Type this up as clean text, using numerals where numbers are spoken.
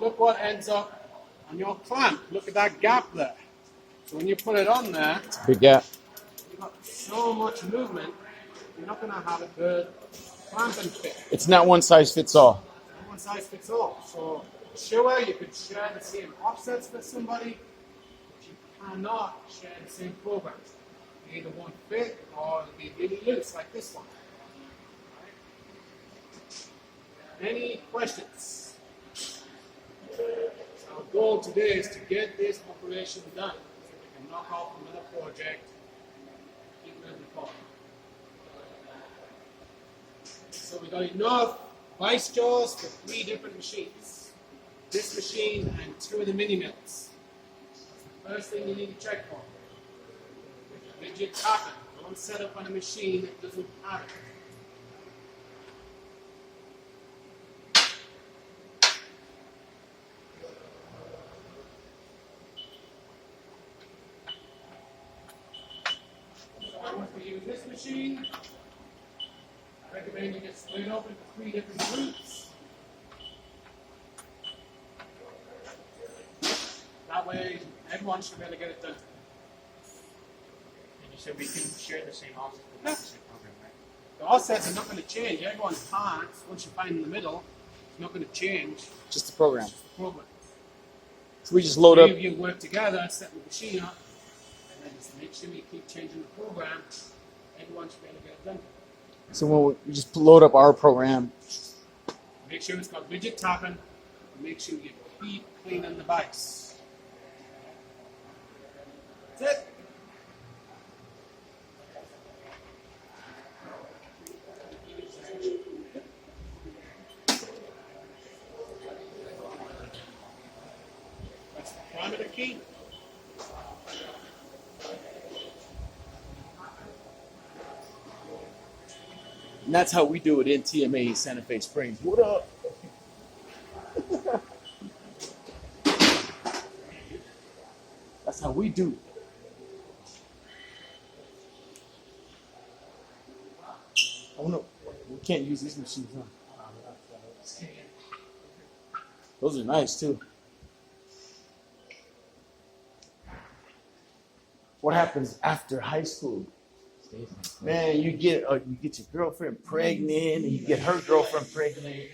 look what ends up on your clamp. Look at that gap there. So when you put it on there, Big gap. you've got so much movement, you're not going to have a good clamping fit. It's not one size fits all. One size fits all. So sure, you could share the same offsets with somebody, but you cannot share the same program. They either won't fit or it'll be really loose like this one. Right? Any questions? Our goal today is to get this operation done. So we can knock off another project, keep moving forward. So we got enough vice jaws for 3 different machines. This machine and 2 of the mini mills. That's the first thing you need to check for. Rigid tapping. Don't set up on a machine that doesn't have it. So if we use this machine, I recommend you get split up into 3 different groups. That way, everyone should be able to get it done. And you said we can share the same offset with the same program, right? The offsets are not going to change. Everyone's parts, once you find in the middle, it's not going to change. Just the program. Program. So we just load up. You work together, set the machine up, and then just make sure you keep changing the program. Everyone should be able to get it done. So when we just load up our program. Make sure it's got rigid tapping, and make sure you keep cleaning the vise. That's it. That's the parameter key. And that's how we do it in N.T.M.A. Santa Fe Springs. What up? That's how we do it. Oh no, we can't use these machines, huh? Those are nice too. What happens after high school? Man, you get your girlfriend pregnant, and you get her girlfriend pregnant.